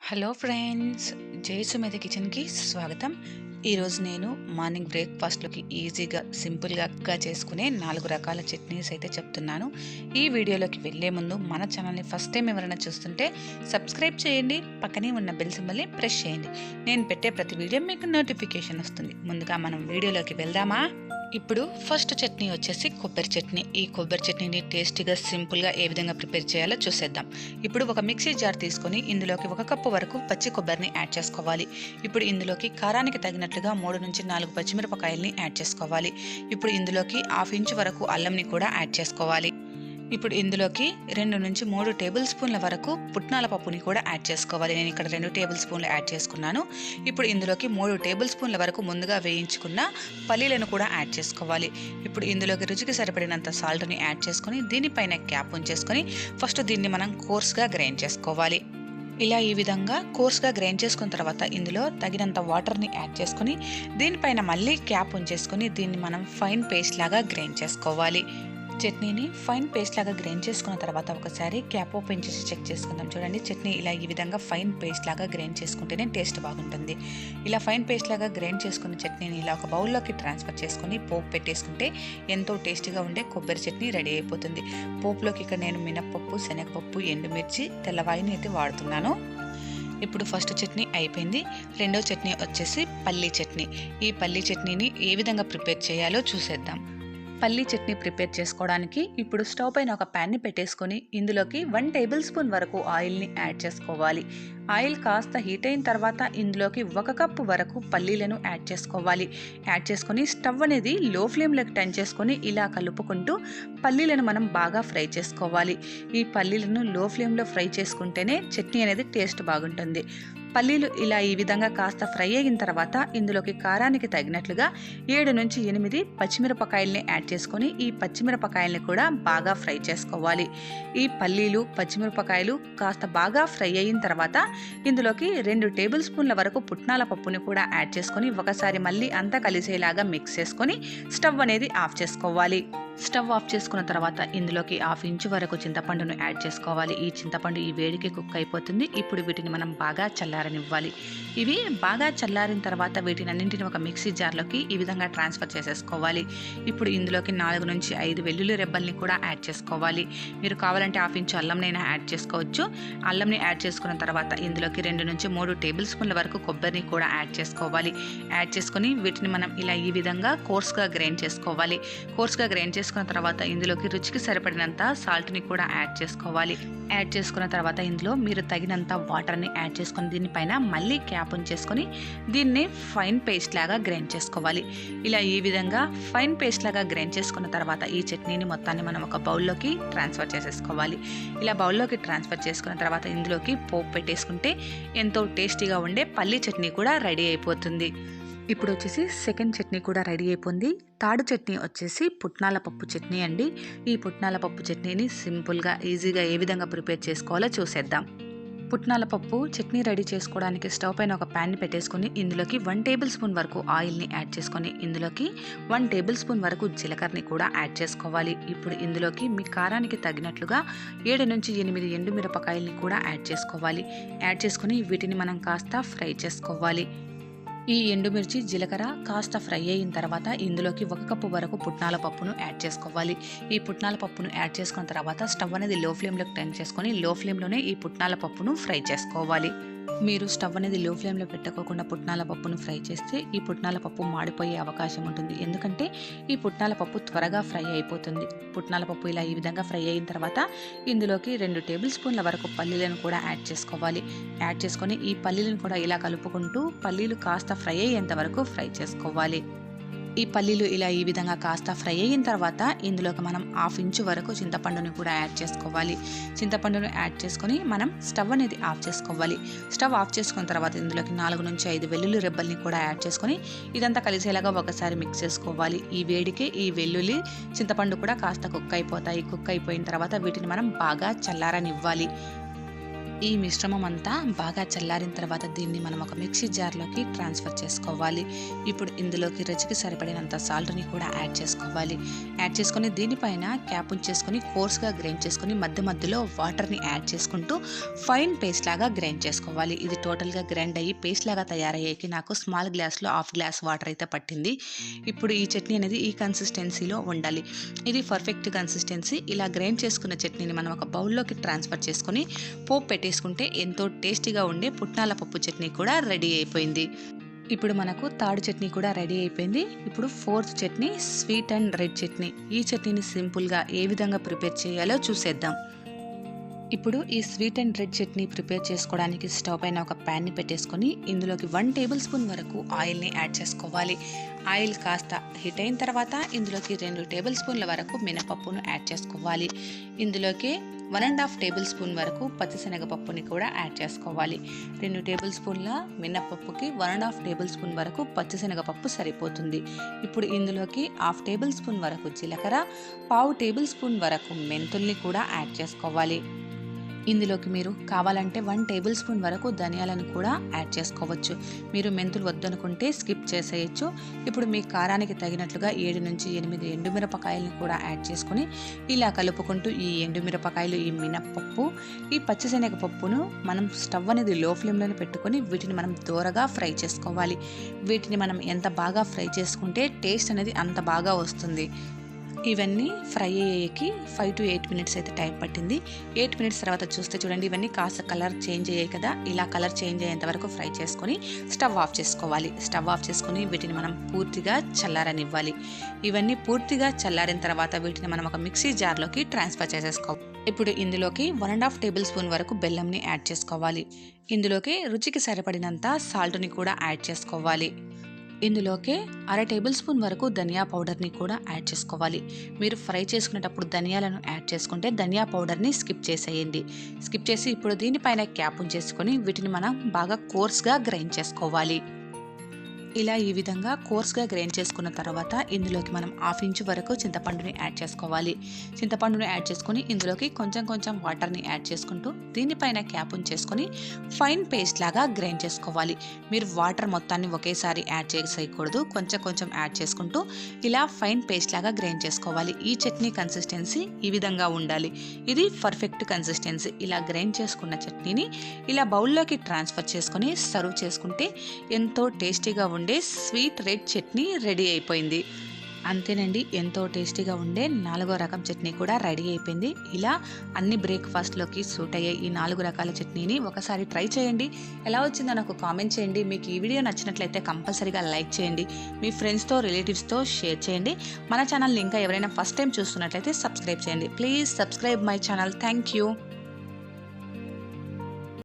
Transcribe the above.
Hello friends, జై సుమేధ కిచెన్కి స్వాగతం. ఈరోజు నేను మార్నింగ్ బ్రేక్ఫాస్ట్లోకి ఈజీగా సింపుల్గా చేసుకునే 4 రకాల చట్నీస్ అయితే చెప్తున్నాను. ఈ వీడియోలోకి వెళ్ళే ముందు మన ఛానల్ని ఫస్ట్ టైం ఎవరైనా చూస్తుంటే సబ్స్క్రైబ్ చేయండి, పక్కనే ఉన్న బెల్ సింబల్ని ప్రెస్ చేయండి. నేను పెట్టే ప్రతి వీడియో మీకు నోటిఫికేషన్ వస్తుంది. ముందుగా మనం వీడియోలోకి వెళ్దామా? ఇప్పుడు ఫస్ట్ చట్నీ వచ్చేసి కొబ్బరి చట్నీ. ఈ కొబ్బరి చట్నీని టేస్టీగా సింపుల్గా ఏ విధంగా ప్రిపేర్ చేయాలో చూసేద్దాం. ఇప్పుడు ఒక మిక్సీ జార్ తీసుకొని ఇందులోకి 1 కప్పు వరకు పచ్చి కొబ్బరిని యాడ్ చేసుకోవాలి. ఇప్పుడు ఇందులోకి కారానికి తగినట్లుగా 3 నుంచి 4 పచ్చిమిరపకాయల్ని యాడ్ చేసుకోవాలి. ఇప్పుడు ఇందులోకి 1/2 ఇంచు వరకు అల్లంని కూడా యాడ్ చేసుకోవాలి. ఇప్పుడు ఇందులోకి 2 నుంచి 3 టేబుల్ స్పూన్ల వరకు పుట్నాల పప్పుని కూడా యాడ్ చేసుకోవాలి. నేను ఇక్కడ 2 టేబుల్ స్పూన్లు యాడ్ చేసుకున్నాను. ఇప్పుడు ఇందులోకి 3 టేబుల్ స్పూన్ల వరకు ముందుగా వేయించుకున్న పల్లీలను కూడా యాడ్ చేసుకోవాలి. ఇప్పుడు ఇందులోకి రుచికి సరిపడినంత సాల్ట్ని యాడ్ చేసుకొని దీనిపైన క్యాప్ ఉంచేసుకొని ఫస్ట్ దీన్ని మనం కోర్స్గా గ్రైండ్ చేసుకోవాలి. ఇలా ఈ విధంగా కోర్స్గా గ్రైండ్ చేసుకున్న తర్వాత ఇందులో తగినంత వాటర్ని యాడ్ చేసుకొని దీనిపైన మళ్ళీ క్యాప్ ఉంచేసుకొని దీన్ని మనం ఫైన్ పేస్ట్ లాగా గ్రైండ్ చేసుకోవాలి. చట్నీని ఫైన్ పేస్ట్ లాగా గ్రైండ్ చేసుకున్న తర్వాత ఒకసారి క్యాప్ ఓపెన్ చేసి చెక్ చేసుకుందాం. చూడండి, చట్నీ ఇలా ఈ విధంగా ఫైన్ పేస్ట్ లాగా గ్రైండ్ చేసుకుంటేనే టేస్ట్ బాగుంటుంది. ఇలా ఫైన్ పేస్ట్ లాగా గ్రైండ్ చేసుకున్న చట్నీని ఇలా ఒక బౌల్లోకి ట్రాన్స్ఫర్ చేసుకుని పోపు పెట్టేసుకుంటే ఎంతో టేస్టీగా ఉండే కొబ్బరి చట్నీ రెడీ అయిపోతుంది. పోపులోకి ఇక్కడ నేను మినప్పప్పు, శనగపప్పు, ఎండుమిర్చి, తెల్లవాయిని అయితే వాడుతున్నాను. ఇప్పుడు ఫస్ట్ చట్నీ అయిపోయింది. రెండో చట్నీ వచ్చేసి పల్లీ చట్నీ. ఈ పల్లీ చట్నీని ఏ విధంగా ప్రిపేర్ చేయాలో చూసేద్దాం. పల్లీ చట్నీ ప్రిపేర్ చేసుకోవడానికి ఇప్పుడు స్టవ్ పైన ఒక ప్యాన్ని పెట్టేసుకొని ఇందులోకి 1 టేబుల్ స్పూన్ వరకు ఆయిల్ని యాడ్ చేసుకోవాలి. ఆయిల్ కాస్త హీట్ అయిన తర్వాత ఇందులోకి 1 కప్పు వరకు పల్లీలను యాడ్ చేసుకోవాలి. యాడ్ చేసుకొని స్టవ్ అనేది లో ఫ్లేమ్లోకి టర్న్ చేసుకొని ఇలా కలుపుకుంటూ పల్లీలను మనం బాగా ఫ్రై చేసుకోవాలి. ఈ పల్లీలను లో ఫ్లేమ్లో ఫ్రై చేసుకుంటేనే చట్నీ అనేది టేస్ట్ బాగుంటుంది. పల్లీలు ఇలా ఈ విధంగా కాస్త ఫ్రై అయిన తర్వాత ఇందులోకి కారానికి తగినట్లుగా 7 నుంచి 8 పచ్చిమిరపకాయల్ని యాడ్ చేసుకొని ఈ పచ్చిమిరపకాయల్ని కూడా బాగా ఫ్రై చేసుకోవాలి. ఈ పల్లీలు, పచ్చిమిరపకాయలు కాస్త బాగా ఫ్రై అయిన తర్వాత ఇందులోకి 2 టేబుల్ స్పూన్ల వరకు పుట్నాల పప్పుని కూడా యాడ్ చేసుకొని ఒకసారి మళ్ళీ అంతా కలిసేలాగా మిక్స్ చేసుకొని స్టవ్ అనేది ఆఫ్ చేసుకోవాలి. స్టవ్ ఆఫ్ చేసుకున్న తర్వాత ఇందులోకి 1/2 ఇంచు వరకు చింతపండును యాడ్ చేసుకోవాలి. ఈ చింతపండు ఈ వేడికి కుక్ అయిపోతుంది. ఇప్పుడు వీటిని మనం బాగా చల్లారనివ్వాలి. ఇవి బాగా చల్లారిన తర్వాత వీటిని అన్నింటిని ఒక మిక్సీ జార్లోకి ఈ విధంగా ట్రాన్స్ఫర్ చేసేసుకోవాలి. ఇప్పుడు ఇందులోకి 4 నుంచి 5 వెల్లుల్లి రెబ్బల్ని కూడా యాడ్ చేసుకోవాలి. మీరు కావాలంటే 1/2 ఇంచు అల్లంనైనా యాడ్ చేసుకోవచ్చు. అల్లంని యాడ్ చేసుకున్న తర్వాత ఇందులోకి 2 నుంచి 3 టేబుల్ స్పూన్ల వరకు కొబ్బరిని కూడా యాడ్ చేసుకోవాలి. యాడ్ చేసుకొని వీటిని మనం ఇలా ఈ విధంగా కోర్స్గా గ్రైండ్ చేసుకోవాలి. కోర్స్గా గ్రైండ్ చేసుకున్న తర్వాత ఇందులోకి రుచికి సరిపడినంత సాల్ట్ని కూడా యాడ్ చేసుకోవాలి. యాడ్ చేసుకున్న తర్వాత ఇందులో మీరు తగినంత వాటర్ని యాడ్ చేసుకొని దీనిపైన మళ్ళీ క్యాప్ ఉంచేసుకొని దీన్ని ఫైన్ పేస్ట్ లాగా గ్రైండ్ చేసుకోవాలి. ఇలా ఈ విధంగా ఫైన్ పేస్ట్ లాగా గ్రైండ్ చేసుకున్న తర్వాత ఈ చట్నీని మొత్తాన్ని మనం ఒక బౌల్లోకి ట్రాన్స్ఫర్ చేసేసుకోవాలి. ఇలా బౌల్లోకి ట్రాన్స్ఫర్ చేసుకున్న తర్వాత ఇందులోకి పోపు పెట్టేసుకుంటే ఎంతో టేస్టీగా ఉండే పల్లీ చట్నీ కూడా రెడీ అయిపోతుంది. ఇప్పుడు వచ్చేసి సెకండ్ చట్నీ కూడా రెడీ అయిపోయింది. థర్డ్ చట్నీ వచ్చేసి పుట్నాల పప్పు చట్నీ అండి. ఈ పుట్నాల పప్పు చట్నీని సింపుల్గా ఈజీగా ఏ విధంగా ప్రిపేర్ చేసుకోవాలో చూసేద్దాం. పుట్నాల పప్పు చట్నీ రెడీ చేసుకోవడానికి స్టవ్ పైన ఒక ప్యాన్ని పెట్టేసుకొని ఇందులోకి 1 టేబుల్ స్పూన్ వరకు ఆయిల్ని యాడ్ చేసుకొని ఇందులోకి 1 టేబుల్ స్పూన్ వరకు జీలకర్రని కూడా యాడ్ చేసుకోవాలి. ఇప్పుడు ఇందులోకి మీ కారానికి తగినట్లుగా 7 నుంచి 8 ఎండుమిరపకాయల్ని కూడా యాడ్ చేసుకోవాలి. యాడ్ చేసుకొని వీటిని మనం కాస్త ఫ్రై చేసుకోవాలి. ఈ ఎండుమిర్చి, జీలకర్ర కాస్త ఫ్రై అయిన తర్వాత ఇందులోకి 1 కప్పు వరకు పుట్నాల పప్పును యాడ్ చేసుకోవాలి. ఈ పుట్నాల పప్పును యాడ్ చేసుకున్న తర్వాత స్టవ్ అనేది లో ఫ్లేమ్లోకి టర్న్ చేసుకొని లో ఫ్లేమ్లోనే ఈ పుట్నాల పప్పును ఫ్రై చేసుకోవాలి. మీరు స్టవ్ అనేది లో ఫ్లేమ్లో పెట్టుకోకుండా పుట్నాల పప్పును ఫ్రై చేస్తే ఈ పుట్నాల పప్పు మాడిపోయే అవకాశం ఉంటుంది. ఎందుకంటే ఈ పుట్నాల పప్పు త్వరగా ఫ్రై అయిపోతుంది. పుట్నాల పప్పు ఇలా ఈ విధంగా ఫ్రై అయిన తర్వాత ఇందులోకి 2 టేబుల్ స్పూన్ల వరకు పల్లీలను కూడా యాడ్ చేసుకోవాలి. యాడ్ చేసుకొని ఈ పల్లీలను కూడా ఇలా కలుపుకుంటూ పల్లీలు కాస్త ఫ్రై అయ్యేంత వరకు ఫ్రై చేసుకోవాలి. ఈ పల్లీలు ఇలా ఈ విధంగా కాస్త ఫ్రై అయిన తర్వాత ఇందులోకి మనం 1/2 ఇంచు వరకు చింతపండుని కూడా యాడ్ చేసుకోవాలి. చింతపండును యాడ్ చేసుకొని మనం స్టవ్ అనేది ఆఫ్ చేసుకోవాలి. స్టవ్ ఆఫ్ చేసుకున్న తర్వాత ఇందులోకి 4 నుంచి 5 వెల్లుల్లి రెబ్బల్ని కూడా యాడ్ చేసుకొని ఇదంతా కలిసేలాగా ఒకసారి మిక్స్ చేసుకోవాలి. ఈ వేడికి ఈ వెల్లుల్లి, చింతపండు కూడా కాస్త కుక్ అయిపోతాయి. కుక్ అయిపోయిన తర్వాత వీటిని మనం బాగా చల్లారనివ్వాలి. ఈ మిశ్రమం అంతా బాగా చల్లారిన తర్వాత దీన్ని మనం ఒక మిక్సీ జార్లోకి ట్రాన్స్ఫర్ చేసుకోవాలి. ఇప్పుడు ఇందులోకి రుచికి సరిపడినంత సాల్ట్ని కూడా యాడ్ చేసుకోవాలి. యాడ్ చేసుకొని దీనిపైన క్యాప్ ఉంచేసుకొని కోర్స్గా గ్రైండ్ చేసుకొని మధ్య మధ్యలో వాటర్ని యాడ్ చేసుకుంటూ ఫైన్ పేస్ట్ లాగా గ్రైండ్ చేసుకోవాలి. ఇది టోటల్గా గ్రైండ్ అయ్యి పేస్ట్ లాగా తయారయ్యేకి నాకు స్మాల్ గ్లాస్లో హాఫ్ గ్లాస్ వాటర్ అయితే పట్టింది. ఇప్పుడు ఈ చట్నీ అనేది ఈ కన్సిస్టెన్సీలో ఉండాలి. ఇది పర్ఫెక్ట్ కన్సిస్టెన్సీ. ఇలా గ్రైండ్ చేసుకున్న చట్నీని మనం ఒక బౌల్లోకి ట్రాన్స్ఫర్ చేసుకొని పోపు పెట్టేసుకుంటే ఎంతో టేస్టీగా ఉండే పుట్నాల పప్పు చట్నీ కూడా రెడీ అయిపోయింది. ఇప్పుడు మనకు థర్డ్ చట్నీ కూడా రెడీ అయిపోయింది. ఇప్పుడు fourth chutney sweet and red chutney. ఈ చట్నీని సింపుల్గా ఏ విధంగా ప్రిపేర్ చేయాలో చూసేద్దాం. ఇప్పుడు ఈ sweet and red chutney prepare చేసుకోవడానికి స్టవ్ పైన ఒక ప్యాన్ని పెట్టేసుకొని ఇందులోకి 1 టేబుల్ స్పూన్ వరకు ఆయిల్ని యాడ్ చేసుకోవాలి. ఆయిల్ కాస్త హీట్ అయిన తర్వాత ఇందులోకి 2 టేబుల్ స్పూన్ల వరకు మినపప్పును యాడ్ చేసుకోవాలి. ఇందులోకి 1.5 టేబుల్ స్పూన్ వరకు పచ్చిశనగపప్పుని కూడా యాడ్ చేసుకోవాలి. 2 టేబుల్ స్పూన్ల మినపప్పుకి 1.5 టేబుల్ స్పూన్ వరకు పచ్చిశనగపప్పు సరిపోతుంది. ఇప్పుడు ఇందులోకి 1/2 టేబుల్ స్పూన్ వరకు జీలకర్ర, 1/2 టేబుల్ స్పూన్ వరకు మెంతుల్ని కూడా యాడ్ చేసుకోవాలి. ఇందులోకి మీరు కావాలంటే 1 టేబుల్ స్పూన్ వరకు ధనియాలను కూడా యాడ్ చేసుకోవచ్చు. మీరు మెంతులు వద్దనుకుంటే స్కిప్ చేసేయచ్చు. ఇప్పుడు మీ కారానికి తగినట్లుగా 7 నుంచి 8 ఎండుమిరపకాయలను కూడా యాడ్ చేసుకుని ఇలా కలుపుకుంటూ ఈ ఎండుమిరపకాయలు, ఈ మినప్పప్పు, ఈ పచ్చిశనగపప్పును మనం స్టవ్ అనేది లో ఫ్లేమ్లోనే పెట్టుకొని వీటిని మనం దోరగా ఫ్రై చేసుకోవాలి. వీటిని మనం ఎంత బాగా ఫ్రై చేసుకుంటే టేస్ట్ అనేది అంత బాగా వస్తుంది. ఇవన్నీ ఫ్రై అయ్యేకి 5 to 8 మినిట్స్ అయితే టైం పట్టింది. 8 మినిట్స్ తర్వాత చూస్తే చూడండి ఇవన్నీ కాస్త కలర్ చేంజ్ అయ్యాయి కదా. ఇలా కలర్ చేంజ్ అయ్యేంత వరకు ఫ్రై చేసుకొని స్టవ్ ఆఫ్ చేసుకోవాలి. స్టవ్ ఆఫ్ చేసుకొని వీటిని మనం పూర్తిగా చల్లారనివ్వాలి. ఇవన్నీ పూర్తిగా చల్లారిన తర్వాత వీటిని మనం ఒక మిక్సీ జార్లోకి ట్రాన్స్ఫర్ చేసేసుకోవాలి. ఇప్పుడు ఇందులోకి 1.5 టేబుల్ స్పూన్ వరకు బెల్లంని యాడ్ చేసుకోవాలి. ఇందులోకి రుచికి సరిపడినంత సాల్ట్ని కూడా యాడ్ చేసుకోవాలి. ఇందులోకి 1/2 టేబుల్ స్పూన్ వరకు ధనియా పౌడర్ని కూడా యాడ్ చేసుకోవాలి. మీరు ఫ్రై చేసుకునేటప్పుడు ధనియాలను యాడ్ చేసుకుంటే ధనియా పౌడర్ని స్కిప్ చేసేయండి. స్కిప్ చేసి ఇప్పుడు దీనిపైన క్యాప్ ఉంచేసుకొని వీటిని మనం బాగా కోర్స్గా గ్రైండ్ చేసుకోవాలి. ఇలా ఈ విధంగా కోర్స్గా గ్రైండ్ చేసుకున్న తర్వాత ఇందులోకి మనం 1/2 ఇంచు వరకు చింతపండుని యాడ్ చేసుకోవాలి. చింతపండుని యాడ్ చేసుకొని ఇందులోకి కొంచెం కొంచెం వాటర్ని యాడ్ చేసుకుంటూ దీనిపైన క్యాప్ ఉంచేసుకొని ఫైన్ పేస్ట్ లాగా గ్రైండ్ చేసుకోవాలి. మీరు వాటర్ మొత్తాన్ని ఒకేసారి యాడ్ చేసేయకూడదు. కొంచెం కొంచెం యాడ్ చేసుకుంటూ ఇలా ఫైన్ పేస్ట్ లాగా గ్రైండ్ చేసుకోవాలి. ఈ చట్నీ కన్సిస్టెన్సీ ఈ విధంగా ఉండాలి. ఇది పర్ఫెక్ట్ కన్సిస్టెన్సీ. ఇలా గ్రైండ్ చేసుకున్న చట్నీని ఇలా బౌల్లోకి ట్రాన్స్ఫర్ చేసుకొని సర్వ్ చేసుకుంటే ఎంతో టేస్టీగా ఉండే స్వీట్ రెడ్ చట్నీ రెడీ అయిపోయింది. అంతేనండి, ఎంతో టేస్టీగా ఉండే 4వ రకం చట్నీ కూడా రెడీ అయిపోయింది. ఇలా అన్ని బ్రేక్ఫాస్ట్లోకి సూట్ అయ్యే ఈ 4 రకాల చట్నీని ఒకసారి ట్రై చేయండి. ఎలా వచ్చిందో నాకు కామెంట్ చేయండి. మీకు ఈ వీడియో నచ్చినట్లయితే కంపల్సరీగా లైక్ చేయండి. మీ ఫ్రెండ్స్తో, రిలేటివ్స్తో షేర్ చేయండి. మన ఛానల్ని ఇంకా ఎవరైనా ఫస్ట్ టైం చూస్తున్నట్లయితే సబ్స్క్రైబ్ చేయండి. Please subscribe my channel. Thank you.